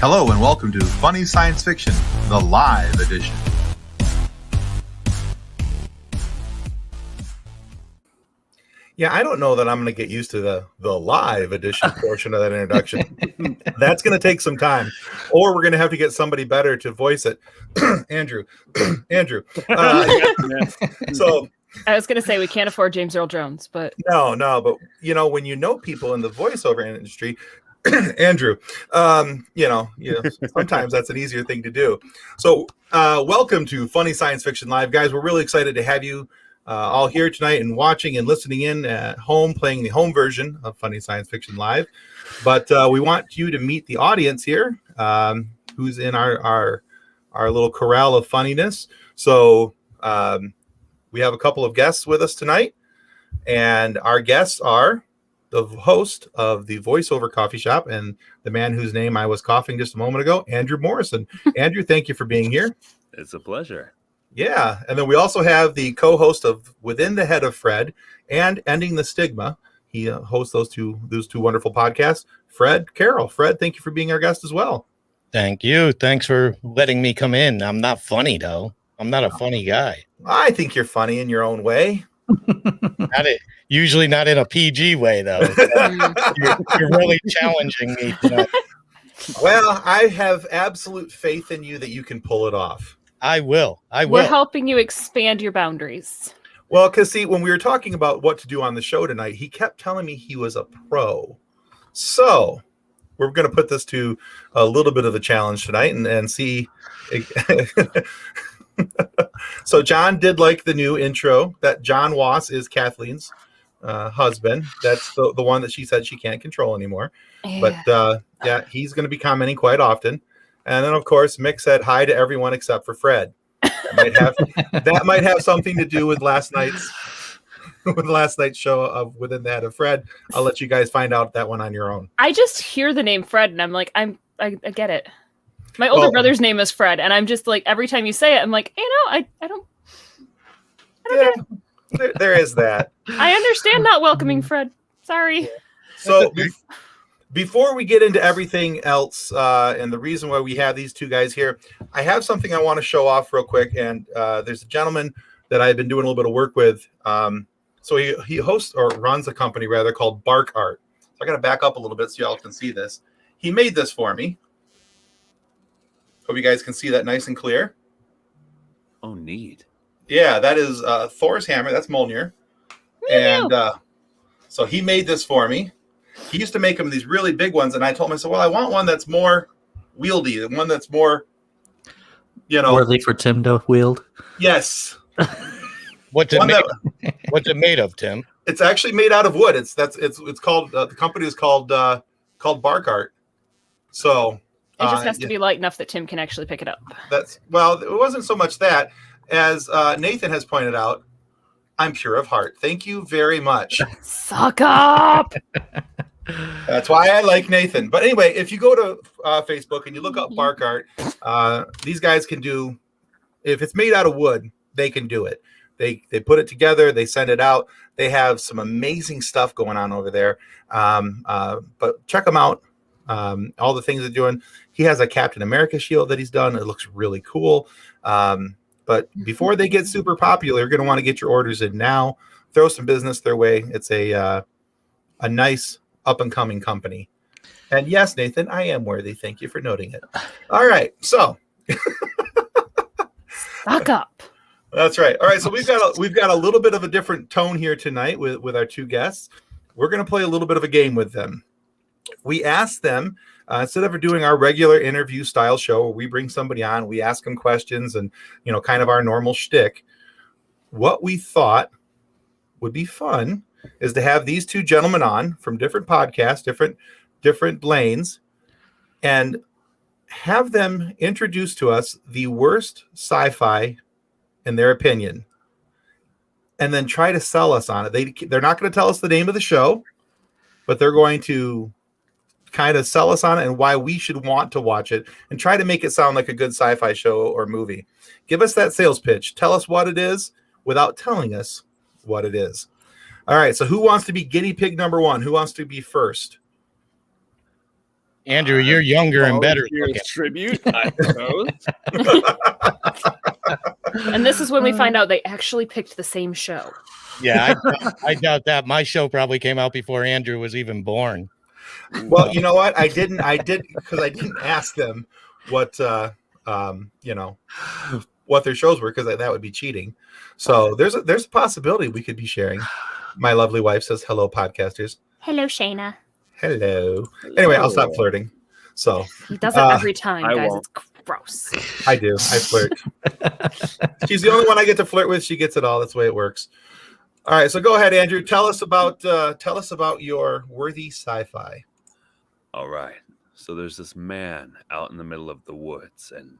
Hello and welcome to Funny Science Fiction, the live edition. Yeah, I don't know that I'm going to get used to the live edition portion of that introduction. That's going to take some time, or we're going to have to get somebody better to voice it. Andrew. So I was going to say we can't afford James Earl Jones, but no, but when you know people in the voiceover industry, Andrew, sometimes that's an easier thing to do. So welcome to Funny Science Fiction Live, guys. We're really excited to have you all here tonight and watching and listening in at home, playing the home version of Funny Science Fiction Live. But we want you to meet the audience here, who's in our little corral of funniness. So we have a couple of guests with us tonight, and our guests are the host of the voiceover coffee shop and the man whose name I was coughing just a moment ago, Andrew Morrison. Andrew, thank you for being here. It's a pleasure. Yeah, and then we also have the co-host of Within the Head of Fredd and Ending the Stigma. He hosts those two wonderful podcasts. Fredd Carroll. Fredd, thank you for being our guest as well. Thank you. Thanks for letting me come in. I'm not funny though. I'm not a funny guy. I think you're funny in your own way. Usually not in a PG way though. You're really challenging me tonight. Well, I have absolute faith in you that you can pull it off. I will. We're helping you expand your boundaries. Well, because see, when we were talking about what to do on the show tonight, he kept telling me he was a pro. So we're going to put this to a little bit of a challenge tonight and see. So John did like the new intro that John Wass is Kathleen's husband. That's the one that she said she can't control anymore. Yeah. But he's going to be commenting quite often. And then, of course, Mick said hi to everyone except for Fredd. That might have something to do with last night's show of Within the Head of Fredd. I'll let you guys find out that one on your own. I just hear the name Fredd, and I'm like, I get it. My older brother's name is Fredd, and I'm just like, every time you say it, I'm like, I don't get it. There is that. I understand not welcoming Fredd. Sorry. So before we get into everything else, and the reason why we have these two guys here, I have something I want to show off real quick. And there's a gentleman that I've been doing a little bit of work with. So he hosts or runs a company rather called Bark Art. So I got to back up a little bit so y'all can see this. He made this for me. Hope you guys can see that nice and clear. Oh, neat. Yeah, that is Thor's hammer. That's Mjolnir. And so he made this for me. He used to make them these really big ones, and I told him, I said, well, I want one that's more wieldy, one that's more, worthy for Tim to wield. Yes. What's it made of, Tim? It's actually made out of wood. It's called the company is called Bark Art. So it just has to be light enough that Tim can actually pick it up. It wasn't so much that, as Nathan has pointed out, I'm pure of heart. Thank you very much. Suck up. That's why I like Nathan. But anyway, if you go to Facebook and you look up Bark Art, these guys can do, if it's made out of wood, they can do it. They put it together, they send it out. They have some amazing stuff going on over there. But check them out. All the things they're doing. He has a Captain America shield that he's done. It looks really cool. But before they get super popular, you're going to want to get your orders in now. Throw some business their way. It's a nice up-and-coming company. And yes, Nathan, I am worthy. Thank you for noting it. All right, so. Suck up. That's right. All right, so we've got a little bit of a different tone here tonight with our two guests. We're going to play a little bit of a game with them. We asked them, instead of doing our regular interview style show where we bring somebody on, we ask them questions and, kind of our normal shtick, what we thought would be fun is to have these two gentlemen on from different podcasts, different lanes, and have them introduce to us the worst sci-fi in their opinion, and then try to sell us on it. They're not going to tell us the name of the show, but they're going to kind of sell us on it and why we should want to watch it and try to make it sound like a good sci-fi show or movie. Give us that sales pitch. Tell us what it is without telling us what it is. All right, so who wants to be guinea pig number one? Who wants to be first? Andrew, you're younger and better looking. Tribute, I suppose. And this is when we find out they actually picked the same show. Yeah, I doubt that. My show probably came out before Andrew was even born. Well, you know what? I did because I didn't ask them what what their shows were, because that would be cheating. So there's a possibility we could be sharing. My lovely wife says, "Hello, podcasters." Hello, Shayna. Hello. Anyway, I'll stop flirting. So He does it every time, I guys. won't. It's gross. I do. I flirt. She's the only one I get to flirt with. She gets it all. That's the way it works. All right. So go ahead, Andrew. Tell us about your worthy sci-fi. All right. So there's this man out in the middle of the woods, and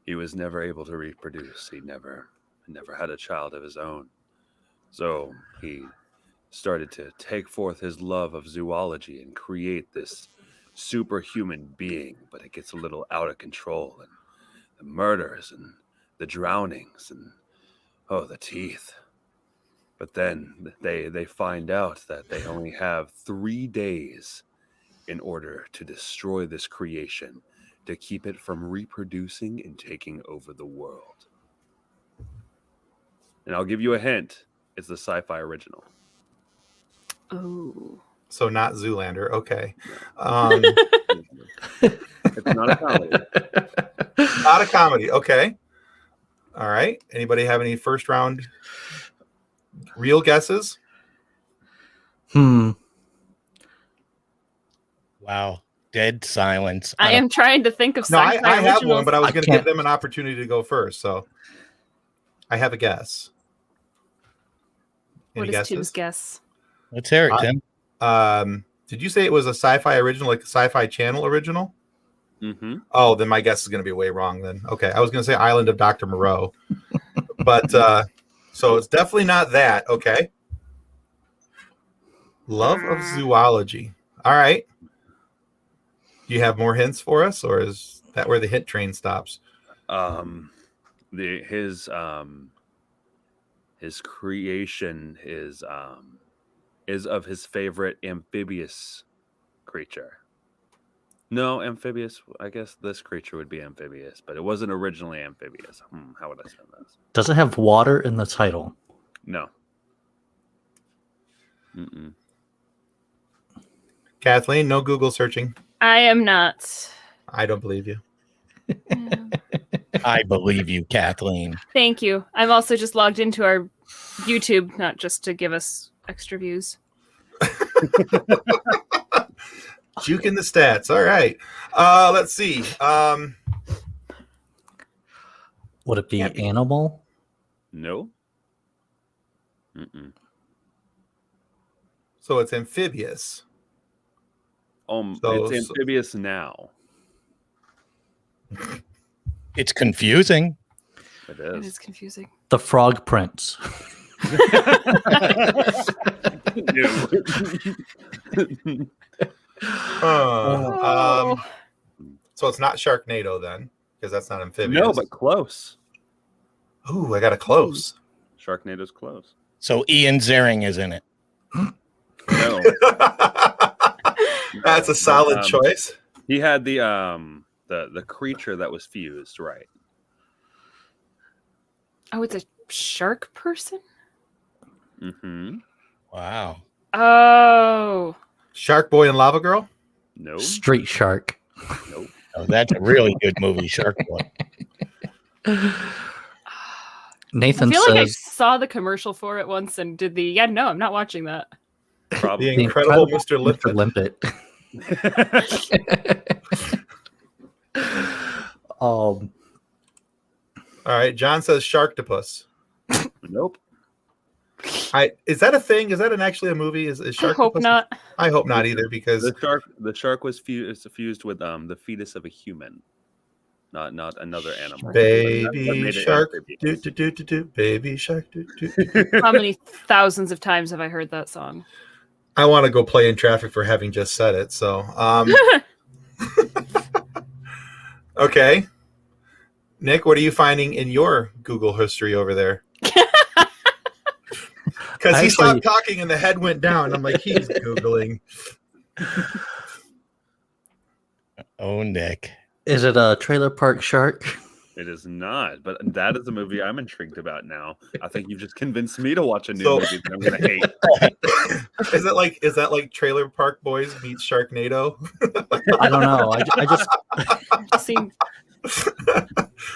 he was never able to reproduce. He never had a child of his own. So he started to take forth his love of zoology and create this superhuman being, but it gets a little out of control, and the murders and the drownings and the teeth. But then they find out that they only have 3 days in order to destroy this creation, to keep it from reproducing and taking over the world. And I'll give you a hint. It's the sci-fi original. Oh. So not Zoolander. Okay. It's not a comedy. Not a comedy. Okay. All right. Anybody have any first round real guesses? Hmm. Wow. Dead silence. I am trying to think of No, I sci-fi have originals. one, but I was I going to give can't- them an opportunity to go first. So I have a guess. What Any is Tim's guesses? guess? Let's hear it, Tim. Did you say it was a sci-fi original, like a Sci-Fi Channel original? Mm-hmm. Oh, then my guess is going to be way wrong then. Okay, I was going to say Island of Dr. Moreau. But so it's definitely not that. Okay. Love of Zoology. All right. Do you have more hints for us, or is that where the hit train stops? His creation is of his favorite amphibious creature. No, amphibious. I guess this creature would be amphibious, but it wasn't originally amphibious. How would I say this? Does it have water in the title? No. Mm-mm. Kathleen, no Google searching. I am not. I don't believe you. I believe you, Kathleen. Thank you. I'm also just logged into our YouTube, not just to give us extra views. Juking the stats. All right. Let's see. Would it be animal? No. Mm-mm. So it's amphibious. So- It's amphibious now. It's confusing. It It is. is confusing. The Frog Prince. Oh. So it's not Sharknado then, because that's not amphibious. No, but close. Ooh, I got a close. Sharknado's close. So Ian Ziering is in it. No. That's a solid choice. He had the creature that was fused, right? Oh, it's a shark person? Mm-hmm. Wow. Oh. Shark Boy and Lava Girl? No. Street Shark. Nope. Oh, that's a really good movie, Shark Boy. Nathan I feel like I says saw the commercial for it once and did the no, I'm not watching that. Probably. The Incredible Mr. Limpet. All right, John says Sharktopus. Nope. Is that a thing? Is that actually a movie? Is I Sharktopus? hope not. I hope not either, because The shark was fused with the fetus of a human, not another animal. baby That made it shark, amphibious. do, baby shark, do. How many thousands of times have I heard that song? I want to go play in traffic for having just said it. So, okay, Nick, what are you finding in your Google history over there? Because he stopped talking and the head went down. I'm like, he's Googling. Oh, Nick. Is it a trailer park shark? It is not, but that is a movie I'm intrigued about now. I think you've just convinced me to watch a new So- movie that I'm going to hate. Is that like Trailer Park Boys meets Sharknado? I don't know.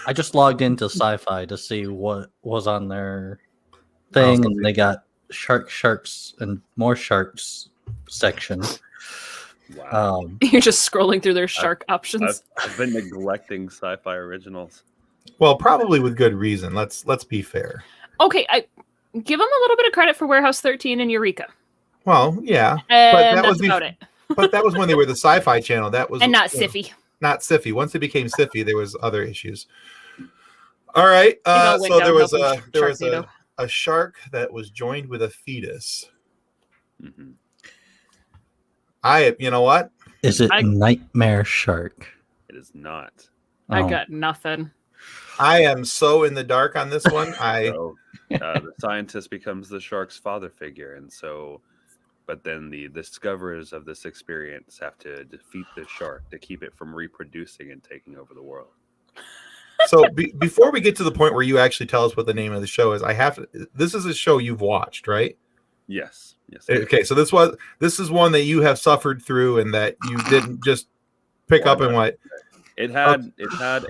I just logged into Sci-Fi to see what was on their thing, so and they got sharks, and more sharks section. Wow. You're just scrolling through their shark options. I've been neglecting sci-fi originals. Well, probably with good reason. Let's be fair. Okay, I give them a little bit of credit for Warehouse 13 and Eureka. Well, yeah, And that that's was about it. but that was when they were the Sci-Fi Channel. That was And not you know, Siffy. not Siffy. Once they became Siffy, there was other issues. All right. all went So there was downhill from a shark that was joined with a fetus. Mm-hmm. You know what? Is it I- Nightmare Shark? It is not. I Oh. got nothing. I am so in the dark on this one. So the scientist becomes the shark's father figure, and so, but then the discoverers of this experience have to defeat the shark to keep it from reproducing and taking over the world. So before we get to the point where you actually tell us what the name of the show is, this is a show you've watched, right? Yes. Okay, so this is one that you have suffered through and that you didn't just pick up and what? It had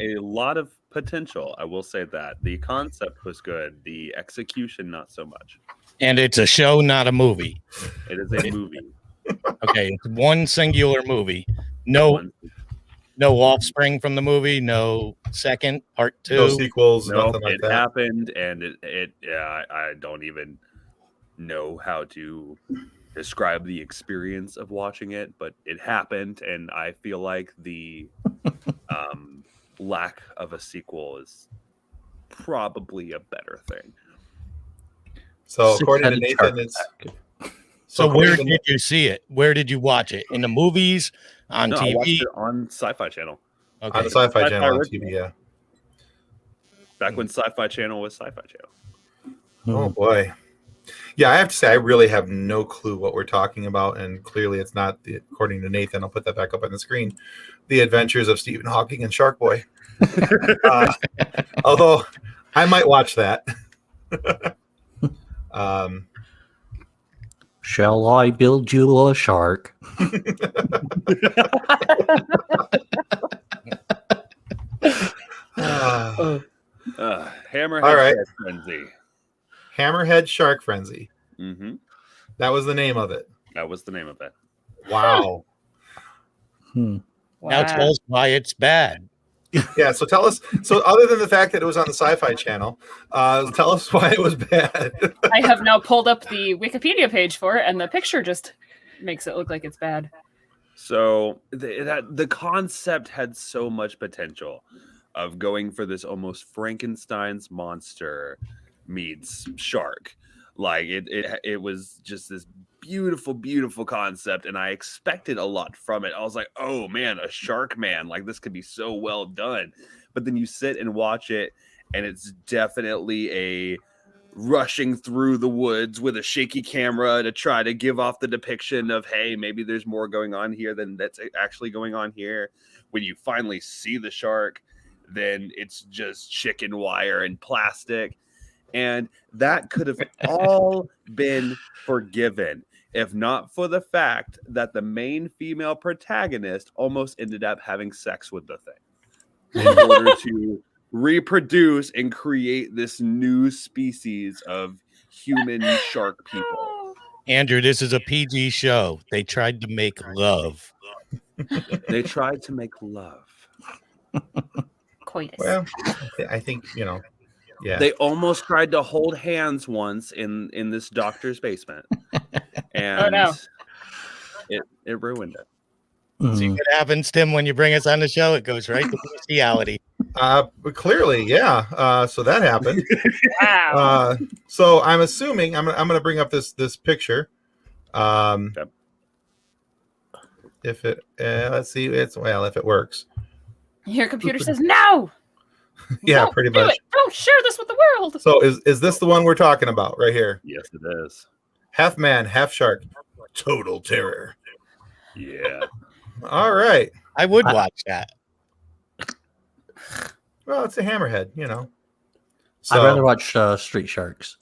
a lot of potential. I will say that the concept was good. The execution, not so much. And it's a show, not a movie. It is a movie. Okay, it's one singular movie. No offspring from the movie. No second part two. No sequels, No, nothing like it that. happened, and I don't even know how to describe the experience of watching it, but it happened, and I feel like the lack of a sequel is probably a better thing. So according to Six-headed Nathan, shark. it's So according where to- did you see it? Where did you watch it? In the movies? On No, I watched TV? it on Sci-Fi Channel Okay. on the Sci-Fi Sci-Fi Channel on original. TV. Yeah. back when Sci-Fi Channel was Sci-Fi Channel. Oh boy. Yeah, I have to say I really have no clue what we're talking about, and clearly it's not according to Nathan. I'll put that back up on the screen. The Adventures of Stephen Hawking and Shark Boy. Although I might watch that. Shall I build you a shark? Hammerhead All right. Shark Frenzy. Hammerhead Shark Frenzy. Mm-hmm. That was the name of it. That was the name of it. Wow. Hmm. Now tell us why it's bad. Yeah, so tell us. So other than the fact that it was on the Sci-Fi Channel, tell us why it was bad. I have now pulled up the Wikipedia page for it, and the picture just makes it look like it's bad. So the concept had so much potential of going for this almost Frankenstein's monster meets shark. Like it was just this beautiful concept, and I expected a lot from it. I was like, oh man, a shark man, like this could be so well done. But then you sit and watch it, and it's definitely a rushing through the woods with a shaky camera to try to give off the depiction of, hey, maybe there's more going on here than that's actually going on here. When you finally see the shark, then it's just chicken wire and plastic. And that could have all been forgiven if not for the fact that the main female protagonist almost ended up having sex with the thing in order to reproduce and create this new species of human shark people. Andrew, this is a PG show. They tried to make love. They tried to make love. Coitus. Well, I think yeah. They almost tried to hold hands once in this doctor's basement, and no. it ruined it. See Hmm. what happens, Tim, when you bring us on the show? It goes right to bestiality. But clearly, yeah. So that happened. Wow. So I'm assuming I'm going to bring up this picture. Yep. If it let's see, if it works. Your computer says no. Yeah, Don't pretty do much. it. Don't share this with the world. So is this the one we're talking about right here? Yes, it is. Half man, half shark, total terror. Yeah. All right. I would watch that. Well, it's a Hammerhead, you know. So, I'd rather watch Street Sharks.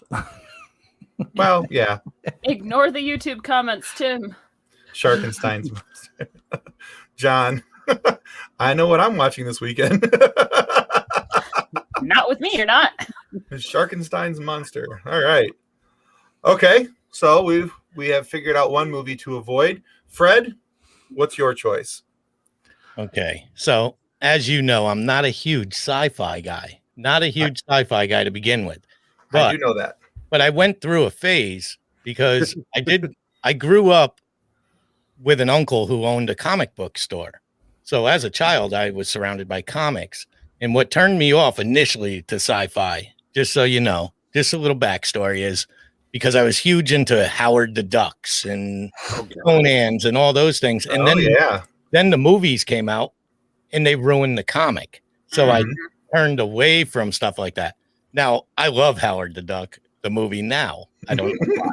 well, yeah. Ignore the YouTube comments, Tim. Sharkenstein's Monster. John, I know what I'm watching this weekend. Not with me, you're not. Sharkenstein's Monster. All right. Okay, so we have figured out one movie to avoid. Fred, what's your choice? Okay, so as you know, I'm not a huge sci-fi guy. Not a huge sci-fi guy to begin with. But, I do know that. But I went through a phase because I grew up with an uncle who owned a comic book store. So as a child, I was surrounded by comics. And what turned me off initially to sci-fi, just so you know, just a little backstory, is because I was huge into Howard the Ducks and Conan's and all those things. And then the movies came out and they ruined the comic. So I turned away from stuff like that. Now, I love Howard the Duck, the movie now. I don't know why.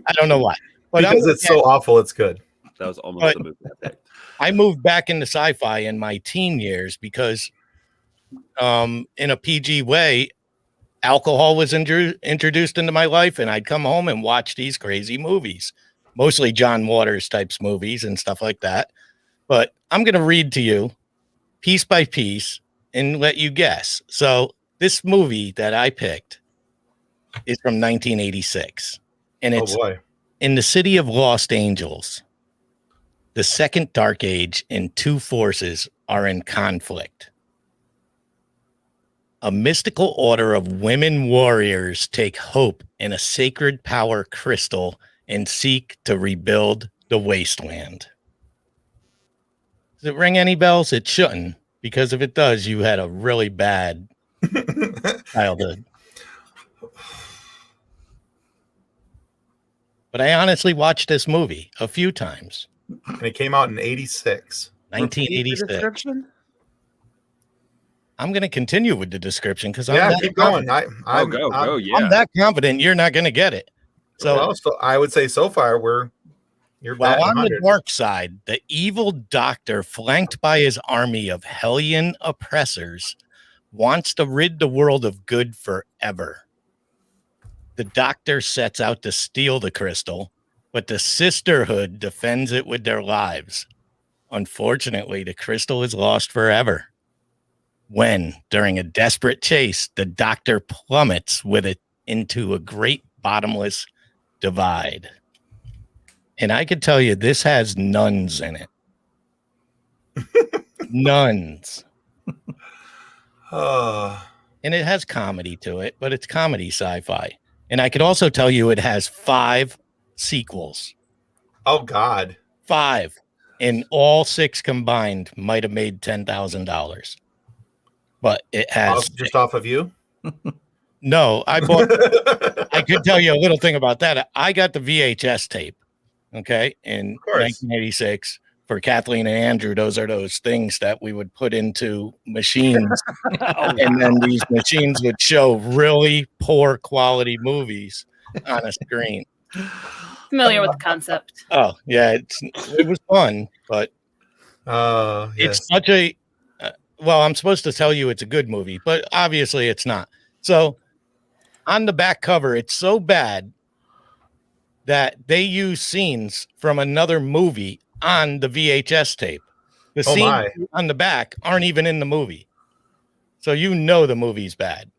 I don't know why. But because it's so awful, it's good. That was almost the movie I picked. I moved back into sci-fi in my teen years because in a PG way, alcohol was introduced into my life, and I'd come home and watch these crazy movies, mostly John Waters types movies and stuff like that. But I'm going to read to you piece by piece and let you guess. So this movie that I picked is from 1986, and it's in the city of Los Angeles. The second dark age and two forces are in conflict. A mystical order of women warriors take hope in a sacred power crystal and seek to rebuild the wasteland. Does it ring any bells? It shouldn't, because if it does, you had a really bad childhood. But I honestly watched this movie a few times. And it came out in 86. 1986. I'm going to continue with the description because keep going. I'm that confident you're not going to get it. So I would say so far you're well on the dark side. The evil doctor, flanked by his army of hellion oppressors, wants to rid the world of good forever. The doctor sets out to steal the crystal, but the sisterhood defends it with their lives. Unfortunately, the crystal is lost forever. When, during a desperate chase, the doctor plummets with it into a great bottomless divide. And I could tell you, this has nuns in it. Nuns. And it has comedy to it, but it's comedy sci-fi. And I could also tell you it has 5 sequels. Oh, God. 5. And all 6 combined might have made $10,000. But it has just off of you? No, I bought I could tell you a little thing about that. I got the VHS tape, okay, in 1986 for Kathleen and Andrew. Those are those things that we would put into machines, and then these machines would show really poor quality movies on a screen. Familiar with the concept. Oh, yeah, it was fun, but it's such a well, I'm supposed to tell you it's a good movie, but obviously it's not. So on the back cover, it's so bad that they use scenes from another movie on the VHS tape. The scenes on the back aren't even in the movie. So you know the movie's bad.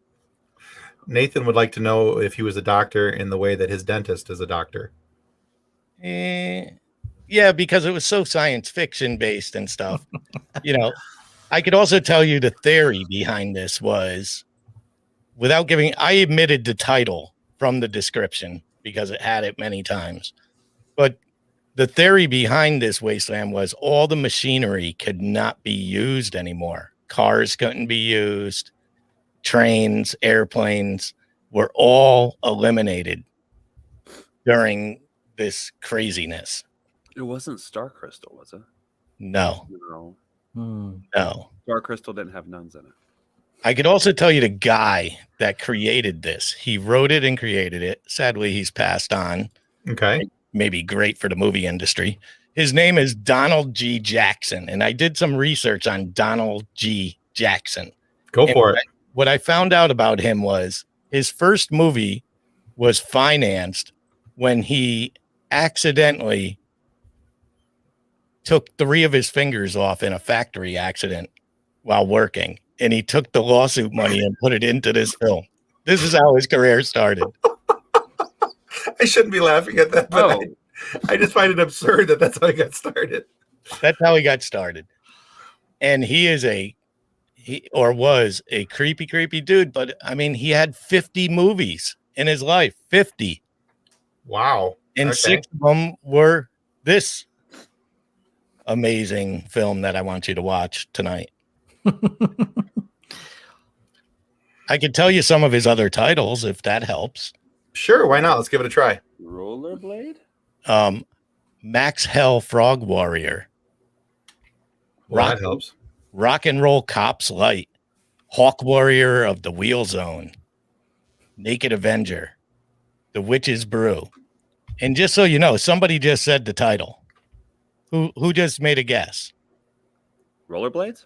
Nathan would like to know if he was a doctor in the way that his dentist is a doctor. Yeah, because it was so science fiction based and stuff. You know, I could also tell you the theory behind this was, without giving, I omitted the title from the description because it had it many times. But the theory behind this wasteland was all the machinery could not be used anymore. Cars couldn't be used. Trains, airplanes were all eliminated during this craziness. It wasn't Star Crystal, was it? No. No. Star Crystal didn't have nuns in it. I could also tell you the guy that created this. He wrote it and created it. Sadly, he's passed on. Okay. Maybe great for the movie industry. His name is Donald G. Jackson, and I did some research on Donald G. Jackson. Go for it. What I found out about him was his first movie was financed when he accidentally took 3 of his fingers off in a factory accident while working, and he took the lawsuit money and put it into this film. This is how his career started. I shouldn't be laughing at that, but I just find it absurd that that's how he got started. That's how he got started. And he was a creepy dude. But I mean, he had 50 movies in his life, 50. Wow. And Okay. 6 of them were this amazing film that I want you to watch tonight. I could tell you some of his other titles if that helps. Sure, why not? Let's give it a try. Rollerblade? Max Hell Frog Warrior. Well, that helps. Rock and Roll Cops Light, Hawk Warrior of the Wheel Zone, Naked Avenger, The Witch's Brew. And just so you know, somebody just said the title. Who just made a guess? Rollerblades?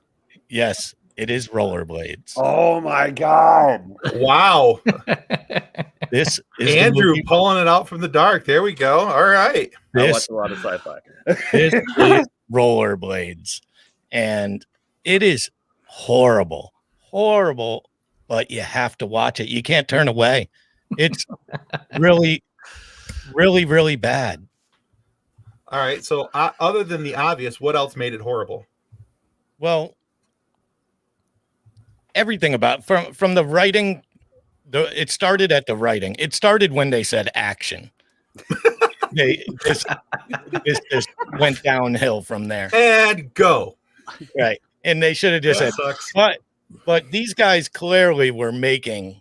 Yes, it is Rollerblades. Oh my god. Wow. This is Andrew pulling it out from the dark. There we go. All right. I watch a lot of sci-fi. This is Rollerblades. And it is horrible, but you have to watch it. You can't turn away. It's really bad. All right. So other than the obvious, what else made it horrible? Well, everything about from the writing, it started at the writing. It started when they said action. It just went downhill from there. And go. Right. And they should have just That said, sucks. but these guys clearly were making,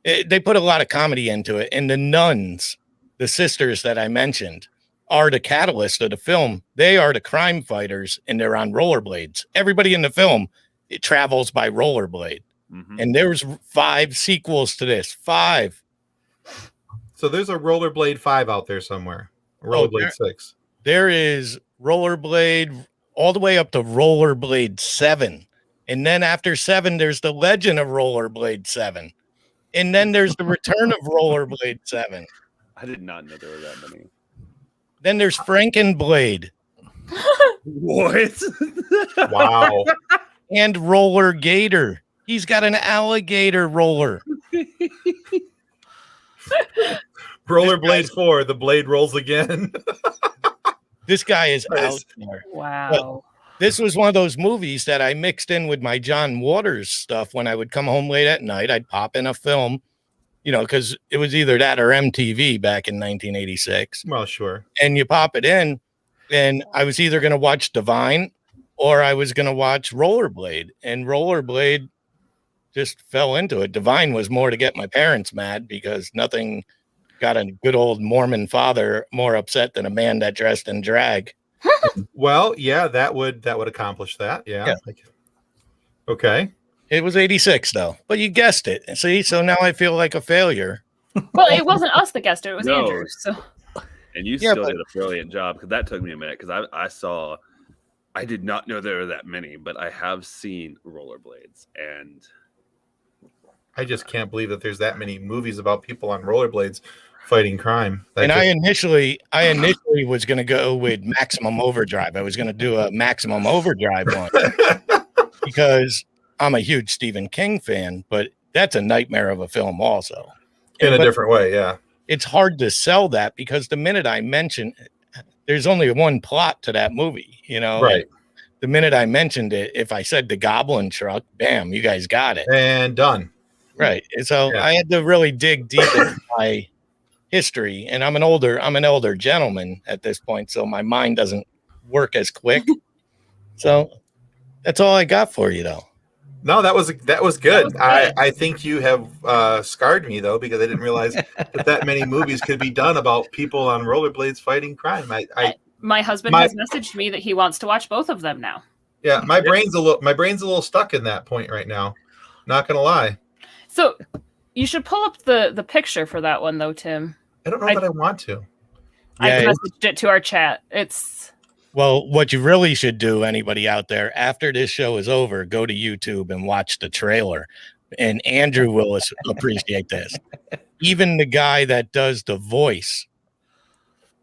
they put a lot of comedy into it. And the nuns, the sisters that I mentioned, are the catalyst of the film. They are the crime fighters, and they're on rollerblades. Everybody in the film, it travels by rollerblade. Mm-hmm. And there's 5 sequels to this. 5. So there's a Rollerblade 5 out there somewhere. Rollerblade 6. There is Rollerblade all the way up to Rollerblade 7. And then after 7, there's the Legend of Rollerblade 7. And then there's the Return of Rollerblade 7. I did not know there were that many. Then there's Frankenblade What? Wow. and Roller Gator. He's got an alligator roller. Rollerblade 4, the blade rolls again. This guy is Nice. out there. Wow. This was one of those movies that I mixed in with my John Waters stuff. When I would come home late at night, I'd pop in a film, because it was either that or MTV back in 1986. Well, sure. And you pop it in, and I was either going to watch Divine or I was going to watch Rollerblade. And Rollerblade just fell into it. Divine was more to get my parents mad because nothing got a good old Mormon father more upset than a man that dressed in drag. Well, yeah, that would accomplish that. Yeah. Okay. It was 86 though, but you guessed it. See, so now I feel like a failure. Well, it wasn't us that guessed it. It was No. Andrew. So And you Yeah, still but- did a brilliant job, because that took me a minute, because I did not know there were that many, but I have seen Rollerblades, and I just can't believe that there's that many movies about people on rollerblades fighting crime. That And just- I initially was going to go with Maximum Overdrive. I was going to do a Maximum Overdrive one because I'm a huge Stephen King fan, but that's a nightmare of a film also. in a But different way, yeah. it's hard to sell that because the minute I mention, there's only one plot to that movie, Right. The minute I mentioned it, if I said the Goblin Truck, bam, you guys got it. And done. Right. And so Yeah. I had to really dig deep into my history, and I'm an elder gentleman at this point, so my mind doesn't work as quick. So that's all I got for you, though. No, that was good. was good. I think you have scarred me though, because I didn't realize that many movies could be done about people on rollerblades fighting crime. my husband has messaged me that he wants to watch both of them now. Yeah, my brain's a little stuck in that point right now. Not gonna lie. So you should pull up the picture for that one though, Tim. I don't know that I want to. I Yeah, messaged it to our chat. It's Well, what you really should do, anybody out there, after this show is over, go to YouTube and watch the trailer. And Andrew will appreciate this. Even the guy that does the voice,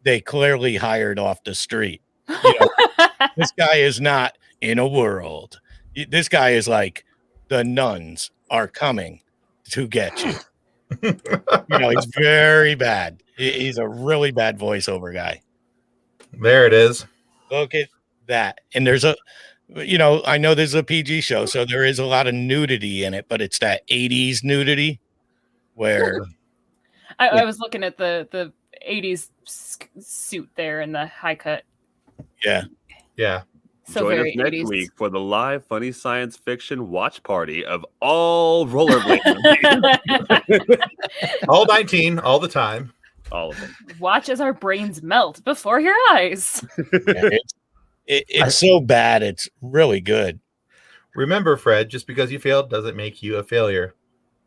they clearly hired off the street. You know, this guy is not in a world. This guy is like, the nuns are coming to get you. You know, he's very bad. He's a really bad voiceover guy. There it is. Look at that. And there's a, you know, I know this is a PG show, so there is a lot of nudity in it, but it's that 80s nudity where I was looking at the 80s suit there and the high cut. Yeah. So Join us very next 80s. week for the live funny science fiction watch party of all rollerblade movies. All 19, all the time. All of them. Watch as our brains melt before your eyes. It's so bad. It's really good. Remember, Fred, just because you failed doesn't make you a failure.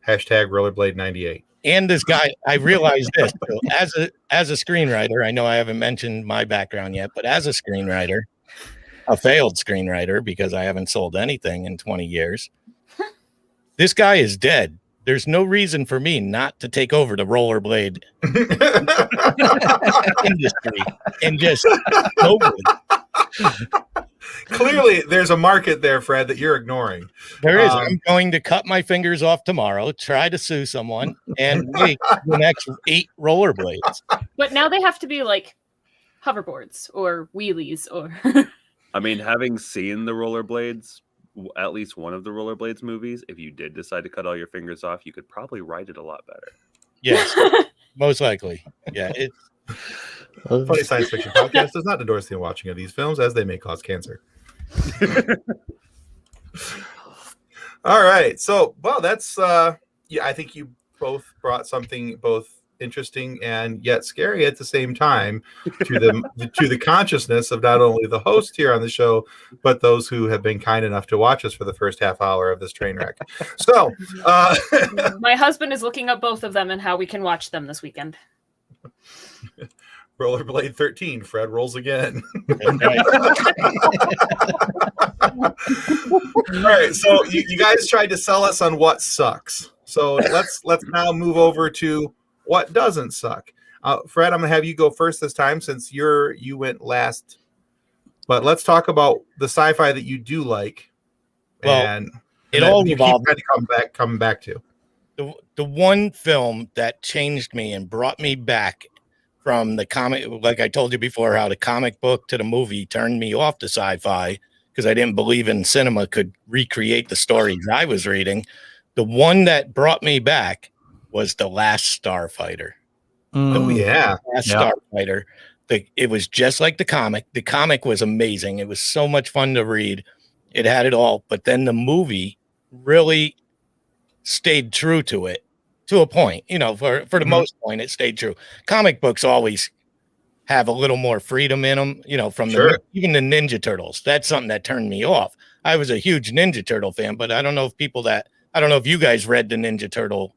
Hashtag rollerblade98. And this guy, I realized this. So as a screenwriter, I know I haven't mentioned my background yet, but as a screenwriter, a failed screenwriter, because I haven't sold anything in 20 years, this guy is dead. There's no reason for me not to take over the rollerblade industry and just go with it. Clearly, there's a market there, Fred, that you're ignoring. There is. I'm going to cut my fingers off tomorrow, try to sue someone, and make the next 8 rollerblades. But now they have to be like hoverboards or wheelies or. I mean, having seen the rollerblades, at least one of the rollerblades movies, if you did decide to cut all your fingers off, you could probably write it a lot better. Yes, most likely. Yeah. Funny Science Fiction Podcast does not endorse the watching of these films as they may cause cancer. All right. So, well, that's, yeah, I think you both brought something both interesting and yet scary at the same time to the consciousness of not only the host here on the show, but those who have been kind enough to watch us for the first half hour of this train wreck. So, my husband is looking up both of them and how we can watch them this weekend. Rollerblade 13, Fred rolls again. All right, so you guys tried to sell us on what sucks. So let's now move over to what doesn't suck. Fred, I'm gonna have you go first this time since you went last. But let's talk about the sci-fi that you do like. Well, and it that all you keep revolves. trying to come back to. The one film that changed me and brought me back from the comic, like I told you before, how the comic book to the movie turned me off to sci-fi because I didn't believe in cinema could recreate the stories I was reading. The one that brought me back was The Last Starfighter. Oh yeah, Last Starfighter. It was just like the comic. The comic was amazing. It was so much fun to read. It had it all, but then the movie really stayed true to it to a point. You know, for the most point, it stayed true. Comic books always have a little more freedom in them. You know, from even the Ninja Turtles. That's something that turned me off. I was a huge Ninja Turtle fan, but I don't know if you guys read the Ninja Turtle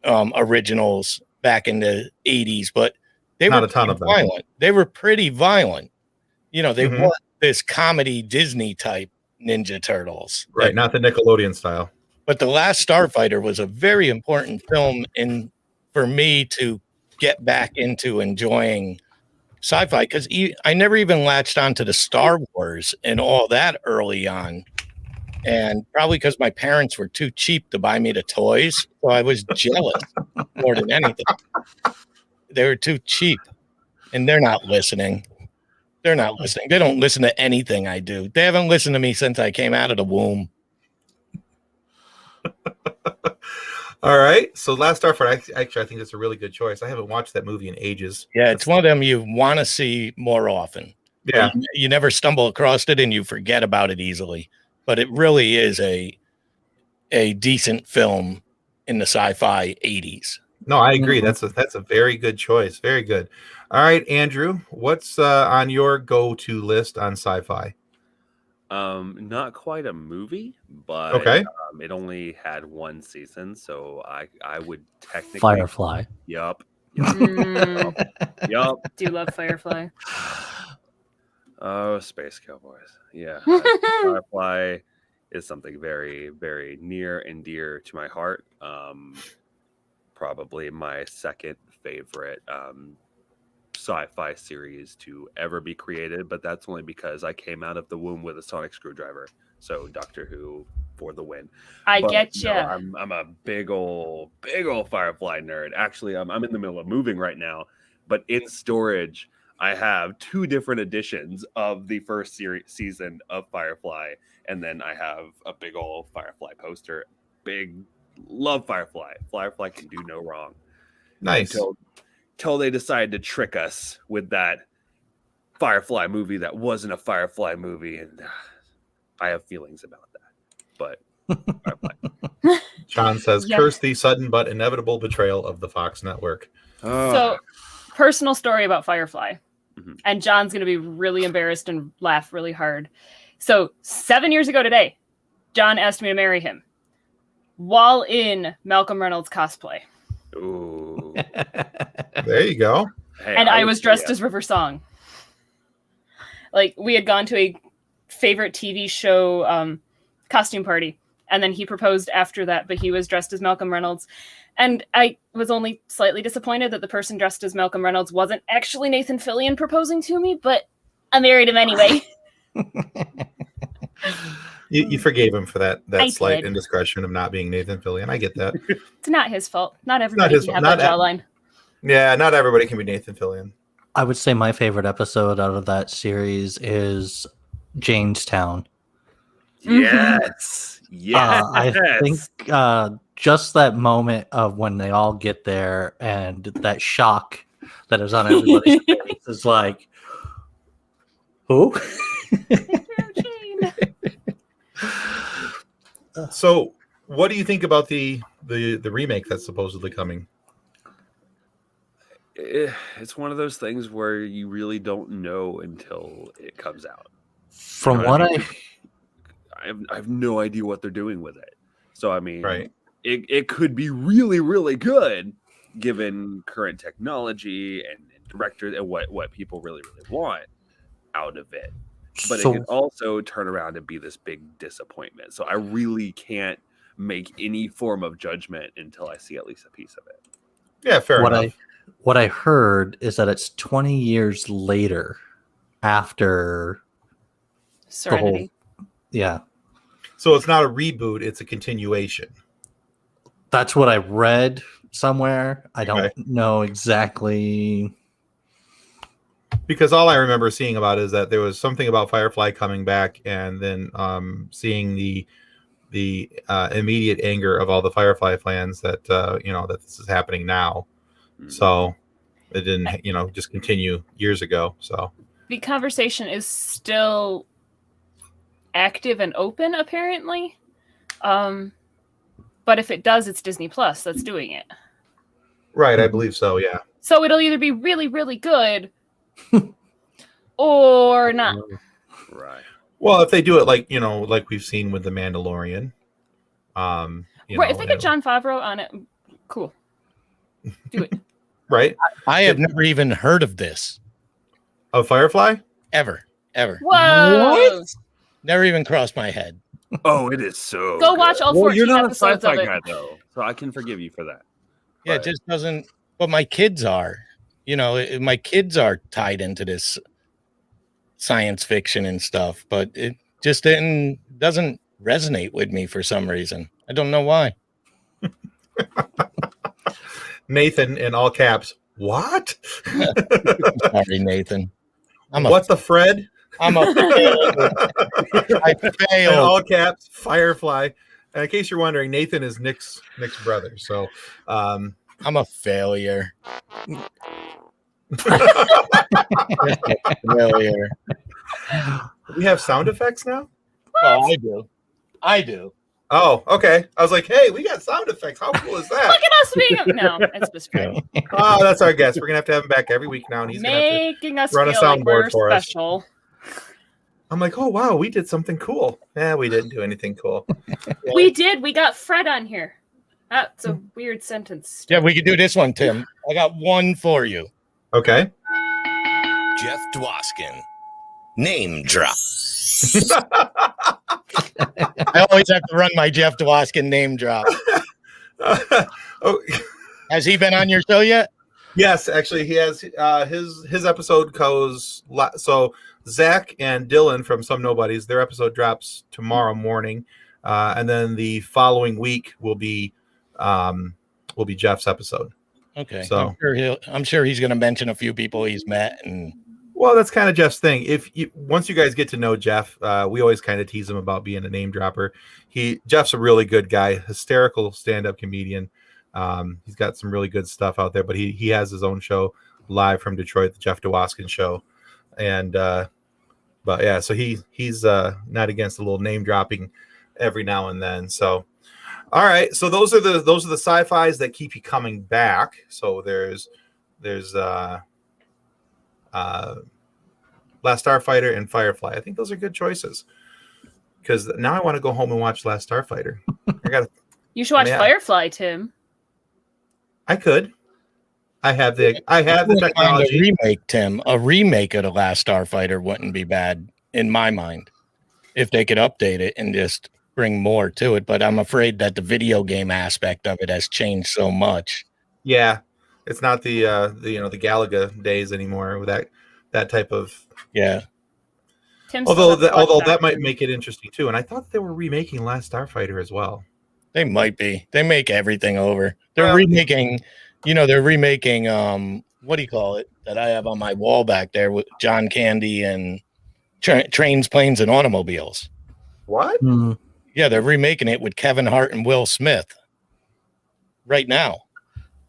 originals back in the 80s, but they Not were a ton of them. violent. They were pretty violent. You know, they weren't this comedy Disney type Ninja Turtles. Right, not the Nickelodeon style. But The Last Starfighter was a very important film for me to get back into enjoying sci-fi because I never even latched onto the Star Wars and all that early on. And probably because my parents were too cheap to buy me the toys. So I was jealous more than anything. They were too cheap. And they're not listening. They're not listening. They don't listen to anything I do. They haven't listened to me since I came out of the womb. All right. So Last Starfighter, actually, I think that's a really good choice. I haven't watched that movie in ages. Yeah, it's one of them you want to see more often. Yeah. You never stumble across it and you forget about it easily. But it really is a decent film in the sci-fi 80s. No, I agree. That's a very good choice. Very good. All right, Andrew, what's on your go-to list on sci-fi? Not quite a movie, but Okay. It only had one season, so I would technically Firefly. Yup. Mm, Yup. do love Firefly. Oh, Space Cowboys. Yeah. Firefly is something very, very near and dear to my heart. Probably my second favorite sci-fi series to ever be created, but that's only because I came out of the womb with a sonic screwdriver. So Doctor Who for the win. I But, get you know, you. I'm a big old Firefly nerd. Actually, I'm in the middle of moving right now, but in storage I have 2 different editions of the first season of Firefly, and then I have a big old Firefly poster. Love Firefly. Firefly can do no wrong. Nice. Until they decided to trick us with that Firefly movie that wasn't a Firefly movie, and I have feelings about that. But Firefly. John says, Yeah. curse the sudden but inevitable betrayal of the Fox network. So, personal story about Firefly. Mhm. And John's going to be really embarrassed and laugh really hard. So, 7 years ago today, John asked me to marry him while in Malcolm Reynolds cosplay. Ooh. There you go. Hey, And I was say dressed yes. as River Song. Like, we had gone to a favorite TV show costume party. And then he proposed after that, but he was dressed as Malcolm Reynolds. And I was only slightly disappointed that the person dressed as Malcolm Reynolds wasn't actually Nathan Fillion proposing to me, but I married him anyway. You forgave him for that I slight did. indiscretion of not being Nathan Fillion. I get that. It's not his fault. Not everybody his can fault. have that Not jawline. Yeah, not everybody can be Nathan Fillion. I would say my favorite episode out of that series is Jamestown. Yes. Yes. I think just that moment of when they all get there and that shock that is on everybody's face is like, who? So, what do you think about the remake that's supposedly coming? It's one of those things where you really don't know until it comes out. From You know what I mean? I have no idea what they're doing with it. So I mean, Right. it could be really, really good given current technology and directors and what people really, really want out of it. But it can also turn around and be this big disappointment. So I really can't make any form of judgment until I see at least a piece of it. Yeah, fair enough. What I heard is that it's 20 years later after Serenity. yeah. So it's not a reboot; it's a continuation. That's what I read somewhere. I don't Okay. know exactly. Because all I remember seeing about it is that there was something about Firefly coming back, and then seeing the immediate anger of all the Firefly fans that that this is happening now. So it didn't just continue years ago. So The conversation is still active and open, apparently. But if it does, it's Disney Plus that's doing it. right, I believe so. Yeah. So it'll either be really, really good or not. Right. Well, if they do it like we've seen with the Mandalorian, Right. If they get Jon Favreau on it, cool. Do it. right, I have never even heard of this of Firefly. ever. Whoa! Never even crossed my head. Oh, it is so Go good. watch all Well, 14 you're not a episodes sci-fi of it. guy though, so I can forgive you for that. Yeah, But- it just doesn't. But my kids are. My kids are tied into this science fiction and stuff, but it just doesn't resonate with me for some reason. I don't know why. Nathan in all caps. What? Sorry, Nathan. What's the Fredd? I'm a failure. I In failed. all caps, Firefly. And in case you're wondering, Nathan is Nick's brother. So, I'm a failure. Failure. we have sound effects now. Oh, I do. Oh, okay. I was like, hey, we got sound effects. How cool is that? Look at us being no, it's just Fred. Oh, that's our guest. We're gonna have to have him back every week now, and he's gonna have to. Making us run a feel like soundboard we're for us. special. I'm like, oh wow, we did something cool. Yeah, we didn't do anything cool. We did. We got Fred on here. That's a weird sentence. Yeah, we could do this one, Tim. I got one for you. Okay. Jeff Dwoskin. Name drop. I always have to run my Jeff Dwoskin name drop. Oh, Has he been on your show yet? yes, actually, he has. His episode goes. So Zach and Dylan from Some Nobodies, their episode drops tomorrow morning, and then the following week will be Jeff's episode. Okay, So I'm sure he's going to mention a few people he's met, and well, that's kind of Jeff's thing. Once you guys get to know Jeff, we always kind of tease him about being a name dropper. Jeff's a really good guy, hysterical stand-up comedian. He's got some really good stuff out there, but he has his own show live from Detroit, the Jeff Dwoskin Show, and but yeah, so he's not against a little name dropping every now and then. So. All right, so those are the sci-fis that keep you coming back. So there's Last Starfighter and Firefly. I think those are good choices because now I want to go home and watch Last Starfighter. You should watch Firefly, Tim. I could. I have the technology. A remake, Tim. A remake of the Last Starfighter wouldn't be bad in my mind if they could update it and just bring more to it, but I'm afraid that the video game aspect of it has changed so much. Yeah, it's not the Galaga days anymore with that type of Although that might make it interesting too. And I thought they were remaking Last Starfighter as well. They might be. They make everything over. They're remaking. They're remaking. What do you call it? That I have on my wall back there with John Candy and Trains, Planes, and Automobiles. What? Mm-hmm. Yeah, they're remaking it with Kevin Hart and Will Smith right now.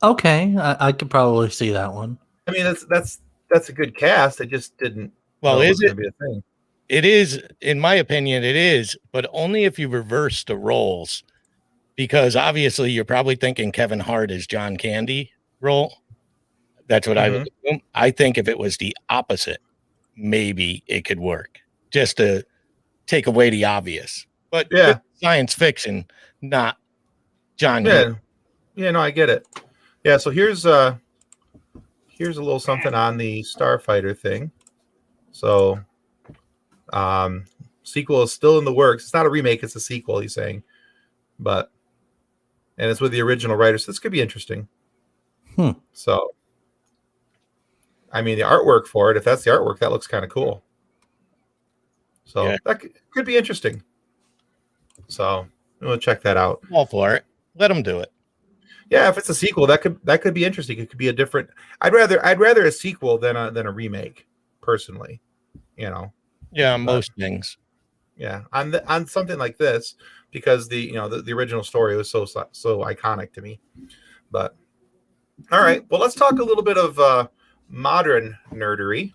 Okay, I could probably see that one. I mean, that's a good cast. I just didn't. Well, is it? Be a thing. It is, in my opinion, it is, but only if you reverse the roles, because obviously you're probably thinking Kevin Hart is John Candy role. That's what I would assume. I think if it was the opposite, maybe it could work, just to take away the obvious. But yeah, science fiction, not John. Yeah, no, I get it. Yeah, so here's a little something on the Starfighter thing. So, sequel is still in the works. It's not a remake; it's a sequel. He's saying, and it's with the original writer. So this could be interesting. So, I mean, the artwork for it, if that's the artwork, that looks kind of cool. So that could be interesting. So we'll check that out. All for it. Let them do it. Yeah, if it's a sequel, that could be interesting. It could be a different. I'd rather a sequel than a remake, personally. Yeah, most things. Yeah, on something like this, because the original story was so iconic to me. But all right, well, let's talk a little bit of modern nerdery.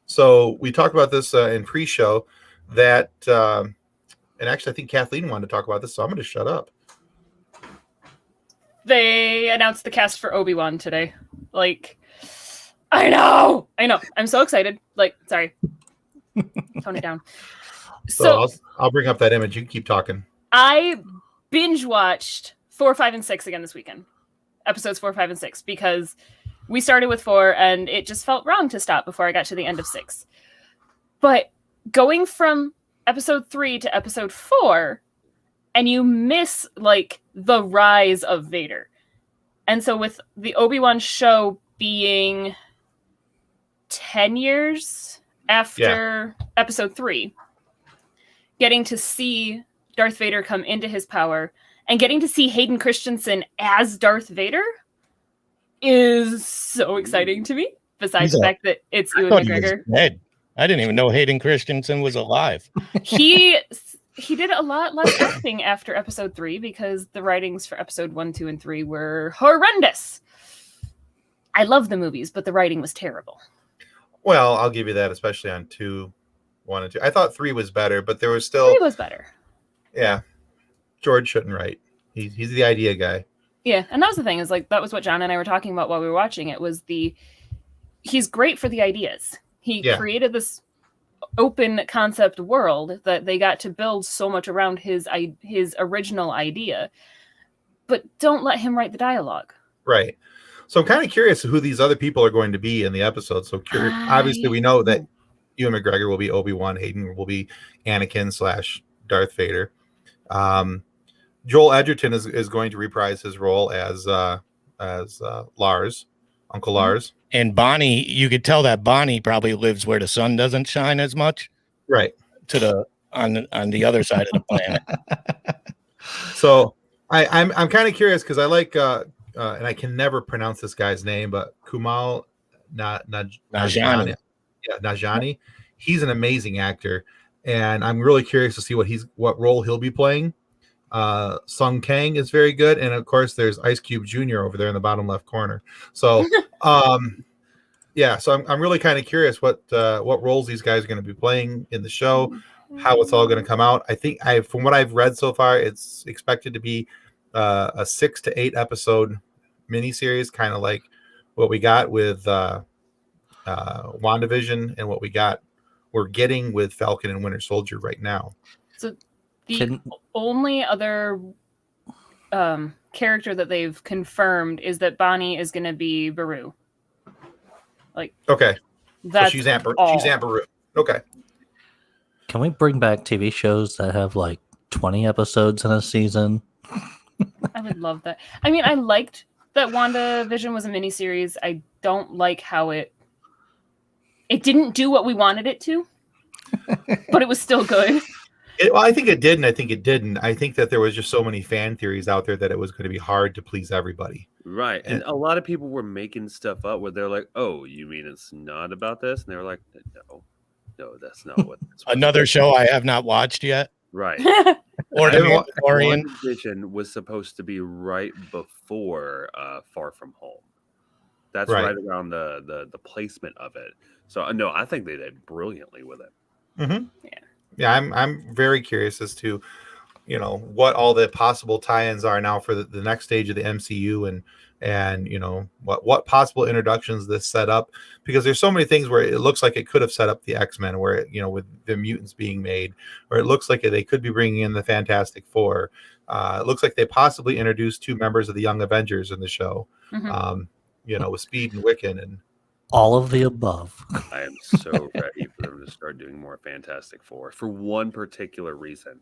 So we talked about this in pre-show that. And actually, I think Kathleen wanted to talk about this, so I'm going to shut up. They announced the cast for Obi-Wan today. I know. I'm so excited. Sorry. Tone it down. So I'll bring up that image. You can keep talking. I binge watched 4, 5, and 6 again this weekend. Episodes 4, 5, and 6, because we started with 4, and it just felt wrong to stop before I got to the end of 6. But going from episode 3 to episode 4, and you miss the rise of Vader. And so with the Obi-Wan show being 10 years after episode 3, getting to see Darth Vader come into his power and getting to see Hayden Christensen as Darth Vader is so exciting to me, besides the fact that it's Ewan McGregor. I didn't even know Hayden Christensen was alive. He did a lot less acting after episode 3 because the writings for episode 1, 2, and 3 were horrendous. I love the movies, but the writing was terrible. Well, I'll give you that, especially on 1 and 2. I thought 3 was better, but there was still 3 was better. Yeah, George shouldn't write. He's the idea guy. Yeah, and that was the thing, is that was what John and I were talking about while we were watching it, was he's great for the ideas. He created this open concept world that they got to build so much around his original idea, but don't let him write the dialogue. Right. So I'm kind of curious who these other people are going to be in the episode. So obviously we know that Ewan McGregor will be Obi-Wan. Hayden will be Anakin / Darth Vader. Joel Edgerton is going to reprise his role as Lars, Uncle Lars. And Bonnie, you could tell that Bonnie probably lives where the sun doesn't shine as much. Right. On the other side of the planet. So I'm kind of curious because I like and I can never pronounce this guy's name, but Kumail Nanjiani. Yeah, Nanjiani. He's an amazing actor, and I'm really curious to see what role he'll be playing. Sung Kang is very good, and of course there's Ice Cube Jr. over there in the bottom left corner. So yeah, so I'm really kind of curious what roles these guys are going to be playing in the show, how it's all going to come out. I think from what I've read so far, it's expected to be a 6 to 8 episode miniseries, kind of like what we got with WandaVision and what we're getting with Falcon and Winter Soldier right now. So the only other character that they've confirmed is that Bonnie is going to be Beru. Okay, that's so she's Aunt Beru. Okay. Can we bring back TV shows that have like 20 episodes in a season? I would love that. I mean, I liked that WandaVision was a miniseries. I don't like how it didn't do what we wanted it to, but it was still good. Well, I think it did, and I think it didn't. I think that there was just so many fan theories out there that it was going to be hard to please everybody. Right. And a lot of people were making stuff up where they're like, oh, you mean it's not about this? And they were like, no, that's not what. Another show I have not watched yet. Right. Or the Mandalorian. WandaVision was supposed to be right before Far From Home. That's right around the placement of it. So no, I think they did brilliantly with it. Mm-hmm. Yeah, I'm very curious as to, what all the possible tie-ins are now for the next stage of the MCU, and what possible introductions this set up, because there's so many things where it looks like it could have set up the X-Men, where with the mutants being made, or it looks like they could be bringing in the Fantastic Four. It looks like they possibly introduced 2 members of the Young Avengers in the show, with Speed and Wiccan and all of the above. I am so ready for them to start doing more Fantastic Four for one particular reason.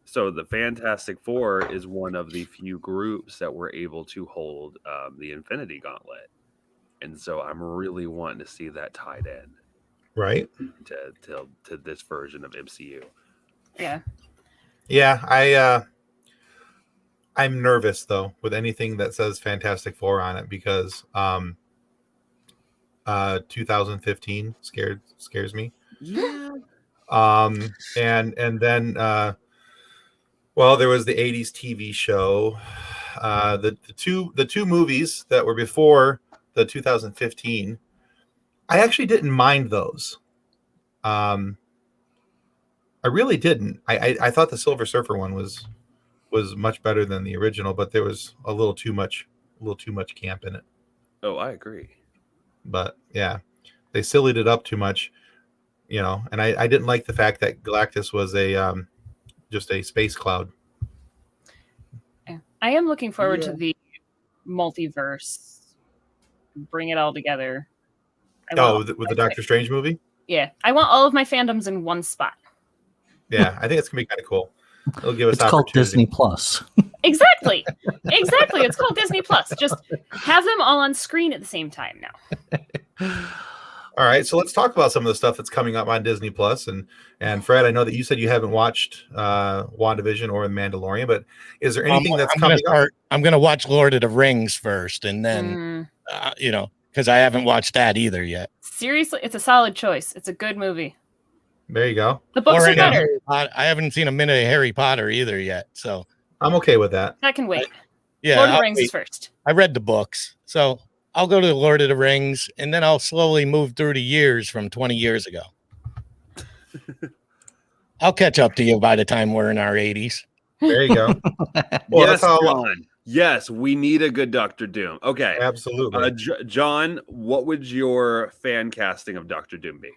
So the Fantastic Four is one of the few groups that were able to hold the Infinity Gauntlet. And so I'm really wanting to see that tied in. Right. To this version of MCU. Yeah. Yeah, I'm nervous though with anything that says Fantastic Four on it, because 2015 scares me. Yeah. And then there was the 80s TV show. The two movies that were before the 2015, I actually didn't mind those. I really didn't. I thought the Silver Surfer one was much better than the original, but there was a little too much camp in it. Oh, I agree. But yeah, they sillied it up too much, and I didn't like the fact that Galactus was just a space cloud. I am looking forward to the multiverse. Bring it all together. With the Doctor Strange movie? Yeah. I want all of my fandoms in one spot. Yeah, I think it's going to be kind of cool. It'll give us It's called Disney Plus. Exactly. It's called Disney Plus. Just have them all on screen at the same time now. All right, so let's talk about some of the stuff that's coming up on Disney Plus. And Fredd, I know that you said you haven't watched WandaVision or The Mandalorian, but is there anything that's coming up? I'm going to watch Lord of the Rings first, and then, because I haven't watched that either yet. Seriously, it's a solid choice. It's a good movie. There you go. The books are better. I haven't seen a minute of Harry Potter either yet, so I'm okay with that. That can wait. Lord of the Rings is first. I read the books, so I'll go to the Lord of the Rings, and then I'll slowly move through the years from 20 years ago. I'll catch up to you by the time we're in our 80s. There you go. Yes, John. Yes, we need a good Doctor Doom. Okay. Absolutely. John, what would your fan casting of Doctor Doom be?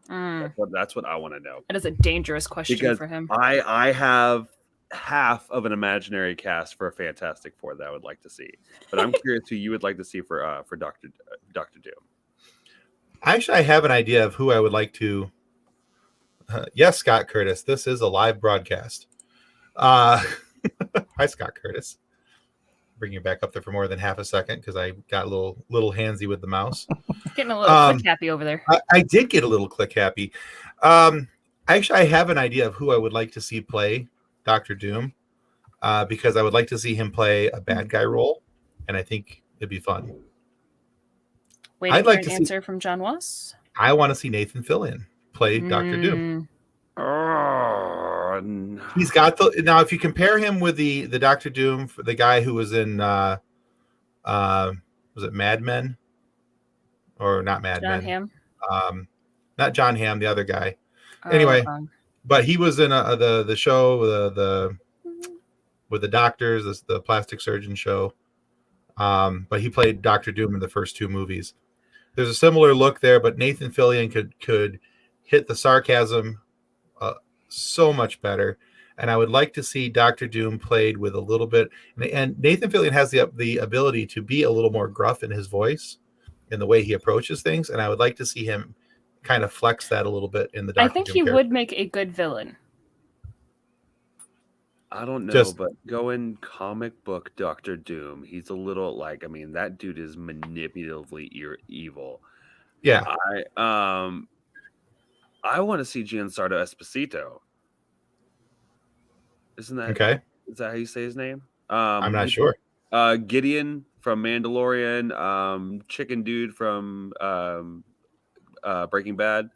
That's what I want to know. That is a dangerous question for him. I have half of an imaginary cast for a Fantastic Four that I would like to see, but I'm curious who you would like to see for Doctor Doom. Actually, I have an idea of who I would like to. Yes, Scott Curtis. This is a live broadcast. Hi, Scott Curtis. Bring you back up there for more than half a second because I got a little handsy with the mouse. Getting a little click happy over there. I did get a little click happy. Actually, I have an idea of who I would like to see play Doctor Doom because I would like to see him play a bad guy role, and I think it'd be fun. Waiting for an answer from John Wass. I want to see Nathan Fillion play Doctor Doom. He's got now. If you compare him with the Doctor Doom, the guy who was in was it Mad Men or not Mad Men? John Hamm. Not John Hamm, the other guy. Anyway, but he was in the show with the doctors, the plastic surgeon show. But he played Doctor Doom in the first two movies. There's a similar look there, but Nathan Fillion could hit the sarcasm so much better. And I would like to see Doctor Doom played with a little bit. And Nathan Fillion has the ability to be a little more gruff in his voice in the way he approaches things. And I would like to see him kind of flex that a little bit in the Doctor I think Doom he character. would make a good villain. I don't know, but going comic book Doctor Doom, he's a little that dude is manipulatively evil. Yeah. I want to see Giancarlo Esposito. Isn't that okay? Is that how you say his name? I'm not sure. Gideon from Mandalorian, Chicken Dude from Breaking Bad.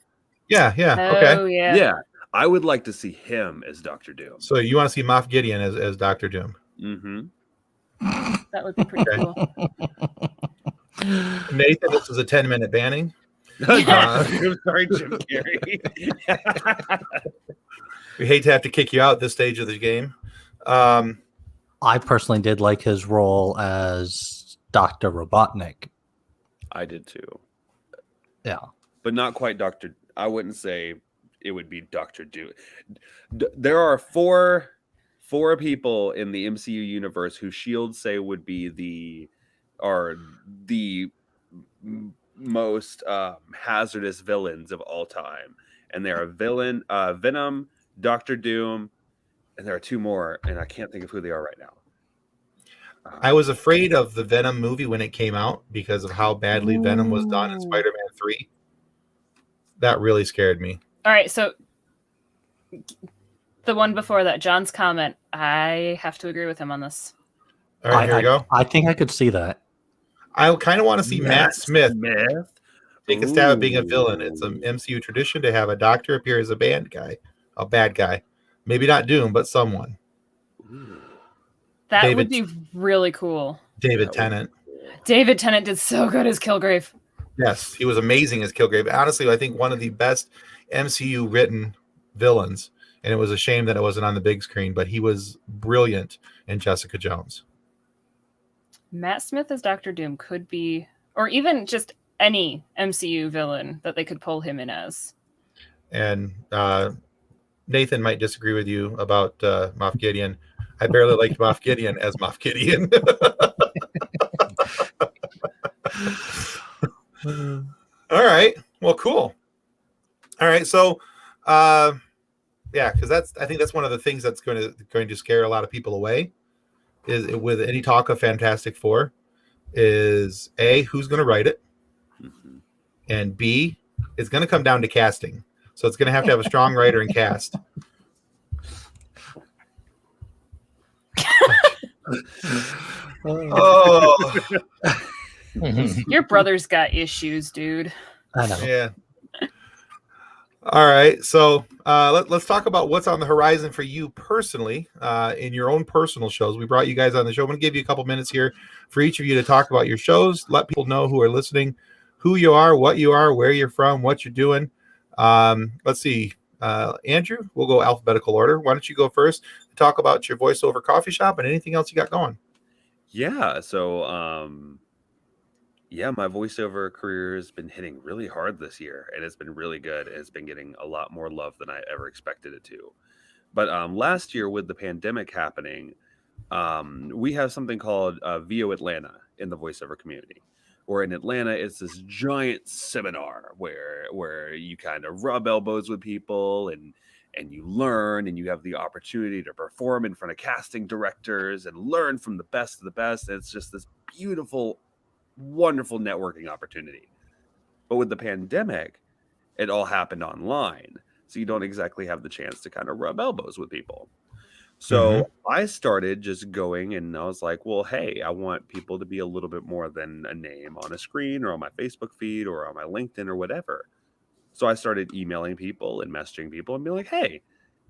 Yeah. Oh, Okay. yeah. I would like to see him as Doctor Doom. So you want to see Moff Gideon as Doctor Doom? Mm-hmm. That would be pretty cool. Nathan, this was a 10-minute banning. I'm sorry, Jim Carrey. We hate to have to kick you out at this stage of the game. I personally did like his role as Dr. Robotnik. I did too. Yeah. But not quite Dr. I wouldn't say it would be Dr. Doom. There are four people in the MCU universe who S.H.I.E.L.D. say would be the most hazardous villains of all time. And they are Venom, Doctor Doom, and there are two more, and I can't think of who they are right now. I was afraid of the Venom movie when it came out because of how badly Venom was done in Spider-Man 3. That really scared me. All right, so the one before that, John's comment, I have to agree with him on this. All right, here we go. I think I could see that. I kind of want to see Matt Smith take a stab at being a villain. It's an MCU tradition to have a doctor appear as a bad guy. Maybe not Doom, but someone. That would be really cool. David Tennant. David Tennant did so good as Kilgrave. Yes, he was amazing as Kilgrave. Honestly, I think one of the best MCU written villains, and it was a shame that it wasn't on the big screen, but he was brilliant in Jessica Jones. Matt Smith as Doctor Doom could be, or even just any MCU villain that they could pull him in as. And Nathan might disagree with you about Moff Gideon. I barely liked Moff Gideon as Moff Gideon. All right. Well, cool. All right. So, yeah, because I think that's one of the things that's going to scare a lot of people away. Is with any talk of Fantastic Four, is A, who's going to write it, and B, it's going to come down to casting. So it's going to have a strong writer and cast. Oh, your brother's got issues, dude. I know. Yeah. All right, so let's talk about what's on the horizon for you personally in your own personal shows. We brought you guys on the show. I'm going to give you a couple minutes here for each of you to talk about your shows. Let people know who are listening, who you are, what you are, where you're from, what you're doing. Let's see. Andrew, we'll go alphabetical order. Why don't you go first? Talk about your voiceover coffee shop and anything else you got going. Yeah, so my voiceover career has been hitting really hard this year, and it's been really good. It's been getting a lot more love than I ever expected it to. But last year, with the pandemic happening, we have something called VO Atlanta in the voiceover community, Or in Atlanta, it's this giant seminar where you kind of rub elbows with people and you learn, and you have the opportunity to perform in front of casting directors and learn from the best of the best. And it's just this beautiful, wonderful networking opportunity. But with the pandemic, it all happened online. So you don't exactly have the chance to kind of rub elbows with people. So I started just going, and I was like, well, hey, I want people to be a little bit more than a name on a screen or on my Facebook feed or on my LinkedIn or whatever. So I started emailing people and messaging people and being like, hey,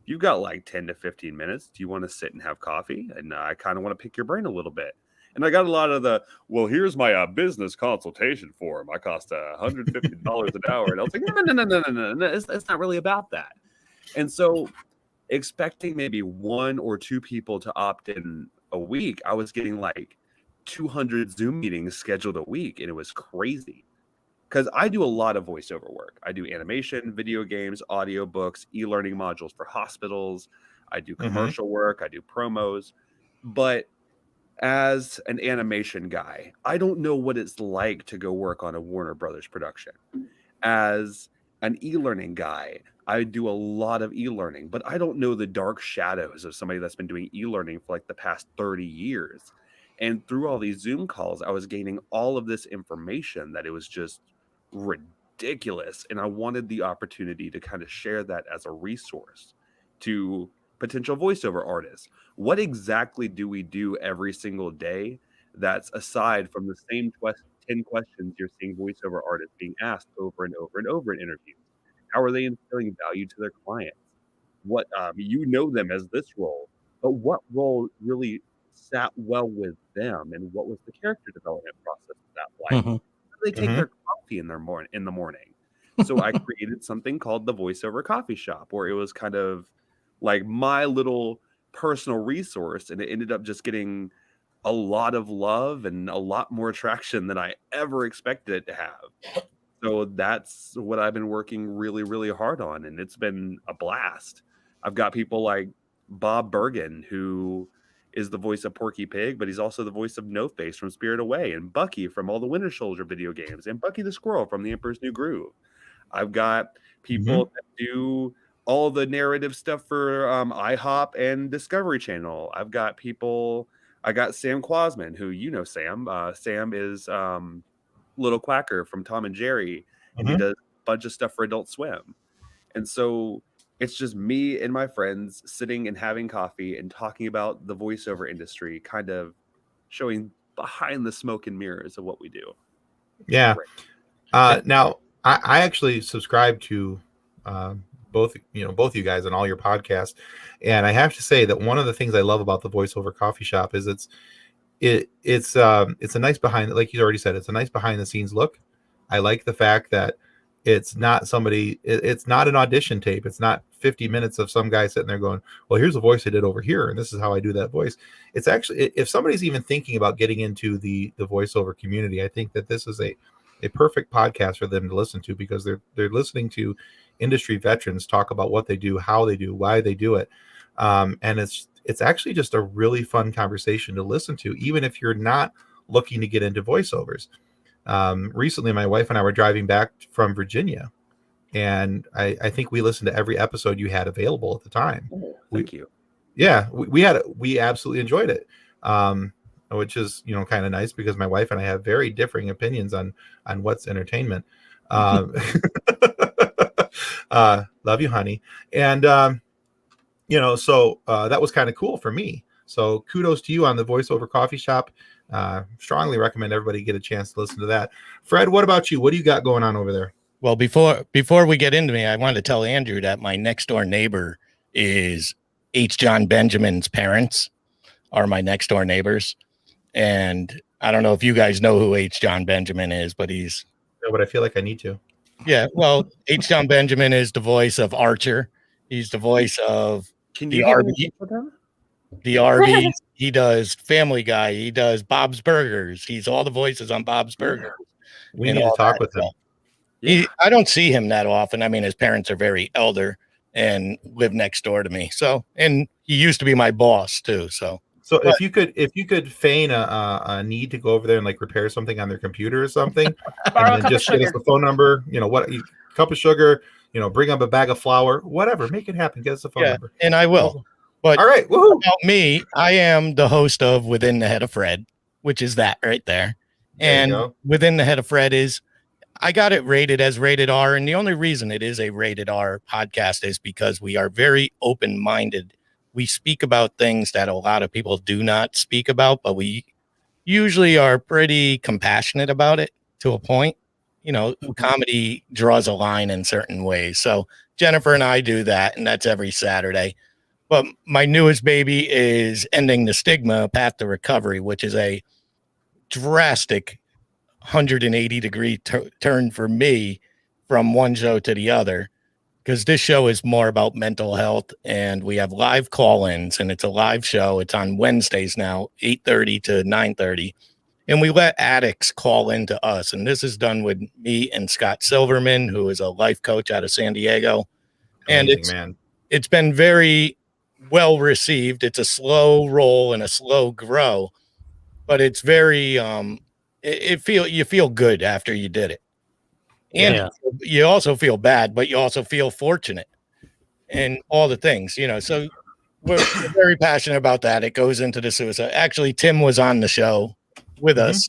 you've got like 10 to 15 minutes. Do you want to sit and have coffee? And I kind of want to pick your brain a little bit. And I got a lot of the, well, here's my business consultation form. I cost $150 an hour. And I was like, no. It's not really about that. And so expecting maybe 1 or 2 people to opt in a week, I was getting like 200 Zoom meetings scheduled a week. And it was crazy because I do a lot of voiceover work. I do animation, video games, audiobooks, e-learning modules for hospitals. I do commercial work. I do promos. But as an animation guy, I don't know what it's like to go work on a Warner Brothers production. As an e-learning guy, I do a lot of e-learning, but I don't know the dark shadows of somebody that's been doing e-learning for like the past 30 years. And through all these Zoom calls, I was gaining all of this information that it was just ridiculous. And I wanted the opportunity to kind of share that as a resource to potential voiceover artists. What exactly do we do every single day that's aside from the same 10 questions you're seeing voiceover artists being asked over and over and over in interviews? How are they instilling value to their clients? What you know them as this role, but what role really sat well with them, and what was the character development process of that like? How do they take their coffee in the morning? So I created something called the Voiceover Coffee Shop, where it was kind of like my little personal resource, and it ended up just getting a lot of love and a lot more traction than I ever expected it to have. So that's what I've been working really, really hard on, and it's been a blast. I've got people like Bob Bergen, who is the voice of Porky Pig, but he's also the voice of No Face from Spirit Away, and Bucky from all the Winter Soldier video games, and Bucky the Squirrel from The Emperor's New Groove. I've got people that do all the narrative stuff for IHOP and Discovery Channel. I got Sam Quasman, who you know Sam. Sam is Little Quacker from Tom and Jerry, and he does a bunch of stuff for Adult Swim. And so it's just me and my friends sitting and having coffee and talking about the voiceover industry, kind of showing behind the smoke and mirrors of what we do. Yeah. Now I actually subscribe to both of you guys on all your podcasts, and I have to say that one of the things I love about the Voiceover Coffee Shop is it's a nice behind, like you already said, it's a nice behind the scenes look. I like the fact that it's not it's not an audition tape. It's not 50 minutes of some guy sitting there going, well, here's a voice I did over here, and this is how I do that voice. It's actually, if somebody's even thinking about getting into the voiceover community, I think that this is a perfect podcast for them to listen to, because they're listening to industry veterans talk about what they do, how they do, why they do it. And it's actually just a really fun conversation to listen to, even if you're not looking to get into voiceovers. Recently, my wife and I were driving back from Virginia, and I think we listened to every episode you had available at the time. Oh, thank you. Yeah, we absolutely enjoyed it. Which is, kind of nice, because my wife and I have very differing opinions on what's entertainment. Love you, honey. And, so that was kind of cool for me. So kudos to you on the Voiceover Coffee Shop. Strongly recommend everybody get a chance to listen to that. Fred, what about you? What do you got going on over there? Well, before we get into me, I wanted to tell Andrew that my next door neighbor is H. John Benjamin's parents are my next door neighbors. And I don't know if you guys know who H. John Benjamin is, but No, but I feel like I need to. Yeah, well, H. John Benjamin is the voice of Archer. He's the voice of the Arby's. He does Family Guy. He does Bob's Burgers. He's all the voices on Bob's Burgers. We need to talk with him. Yeah. I don't see him that often. I mean, his parents are very elder and live next door to me. So, and he used to be my boss too. So So if you could feign a need to go over there and like repair something on their computer or something, Borrow a and then cup of just get us sugar. the phone number, cup of sugar, bring up a bag of flour, whatever, make it happen. Get us the phone number. And I will. But all right, woohoo. About me, I am the host of Within the Head of Fredd, which is that right there. And Within the Head of Fredd is, I got it rated as rated R. And the only reason it is a rated R podcast is because we are very open-minded. We speak about things that a lot of people do not speak about, but we usually are pretty compassionate about it to a point. Comedy draws a line in certain ways. So Jennifer and I do that, and that's every Saturday. But my newest baby is Ending the Stigma, Path to Recovery, which is a drastic 180-degree turn for me from one show to the other, because this show is more about mental health, and we have live call-ins, and it's a live show. It's on Wednesdays now, 8:30 to 9:30, and we let addicts call into us, and this is done with me and Scott Silverman, who is a life coach out of San Diego. Amazing, and it's been very well received. It's a slow roll and a slow grow, but it's very you feel good after you did it, and you also feel bad, but you also feel fortunate and all the things, so we're very passionate about that. It goes into the suicide. Actually, Tim was on the show with us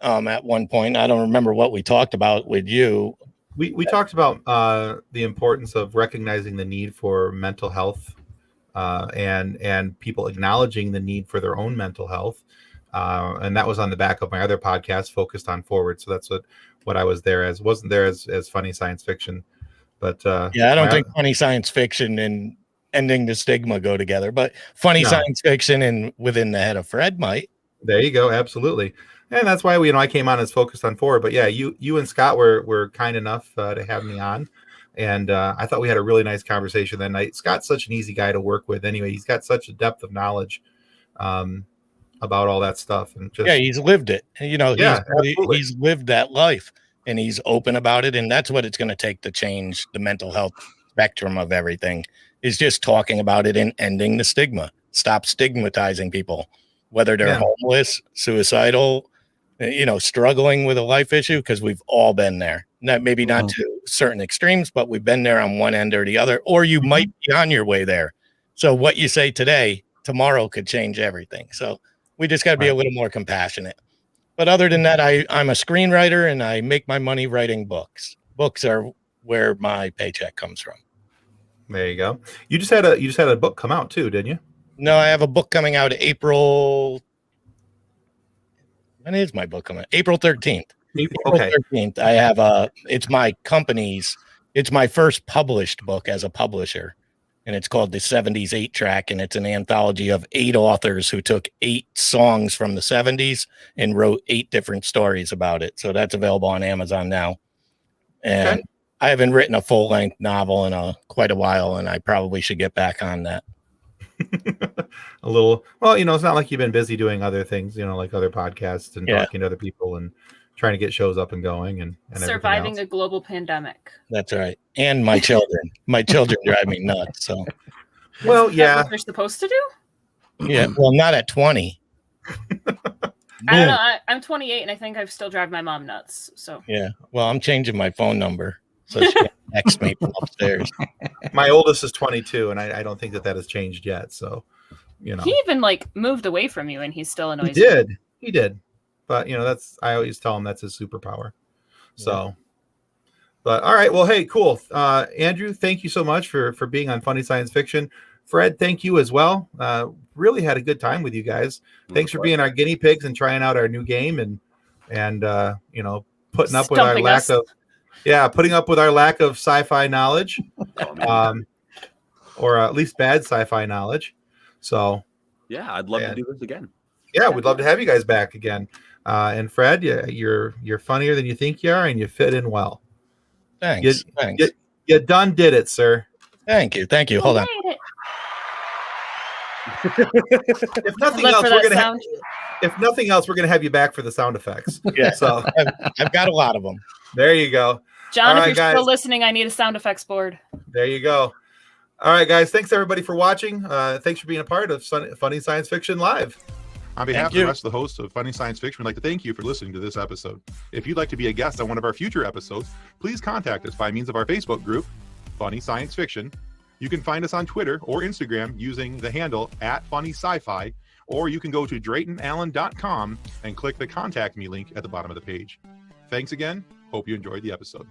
at one point. I don't remember what we talked about with you. We talked about the importance of recognizing the need for mental health, and people acknowledging the need for their own mental health. And that was on the back of my other podcast, Focused on Forward. So that's what I was there as. Wasn't there as funny science fiction. But I don't think funny science fiction and Ending the Stigma go together, but funny science fiction and Within the Head of Fredd might. There you go. Absolutely. And that's why I came on as Focused on Forward. But yeah, you and Scott were kind enough to have me on. And I thought we had a really nice conversation that night. Scott's such an easy guy to work with. Anyway, he's got such a depth of knowledge about all that stuff. And he's lived it. He's lived that life, and he's open about it. And that's what it's going to take to change the mental health spectrum of everything, is just talking about it and ending the stigma. Stop stigmatizing people, whether they're homeless, suicidal, struggling with a life issue, because we've all been there. Maybe not to certain extremes, but we've been there on one end or the other, or you might be on your way there. So what you say today, tomorrow could change everything. So we just got to be a little more compassionate. But other than that, I'm a screenwriter, and I make my money writing books. Books are where my paycheck comes from. There you go. You just had a book come out too, didn't you? No, I have a book coming out April. When is my book coming out? April 13th. April 13th. I have it's my company's, it's my first published book as a publisher, and it's called The 70s 8-Track, and it's an anthology of 8 authors who took 8 songs from the 70s and wrote 8 different stories about it. So that's available on Amazon now. And I haven't written a full-length novel in quite a while, and I probably should get back on that. A little. Well, it's not like you've been busy doing other things, like other podcasts and talking to other people and trying to get shows up and going and surviving a global pandemic. That's right. And my children. My children drive me nuts. So, well, yeah. What they're supposed to do? Yeah. Well, not at 20. I don't know. I'm 28, and I think I still drive my mom nuts. So yeah. Well, I'm changing my phone number so she can text me from upstairs. My oldest is 22, and I don't think that has changed yet. So, he even moved away from you, and he's still annoyed. He did. But I always tell him that's his superpower. So, but all right. Well, hey, cool. Andrew, thank you so much for being on Funny Science Fiction. Fredd, thank you as well. Really had a good time with you guys. Thanks for being our guinea pigs and trying out our new game and putting up with our lack of sci-fi knowledge, or at least bad sci-fi knowledge. So yeah, I'd love to do this again. Yeah, we'd love to have you guys back again. And Fredd, you're funnier than you think you are, and you fit in well. Thanks. You done did it, sir. Thank you. Hold on. If nothing else, we're gonna have you back for the sound effects. Yeah. So I've got a lot of them. There you go. John, all if you're still listening, I need a sound effects board. There you go. All right, guys. Thanks everybody for watching. Thanks for being a part of Funny Science Fiction Live. On behalf of the rest of the hosts of Funny Science Fiction, we'd like to thank you for listening to this episode. If you'd like to be a guest on one of our future episodes, please contact us by means of our Facebook group, Funny Science Fiction. You can find us on Twitter or Instagram using the handle @FunnySci-Fi, or you can go to DraytonAllen.com and click the Contact Me link at the bottom of the page. Thanks again. Hope you enjoyed the episode.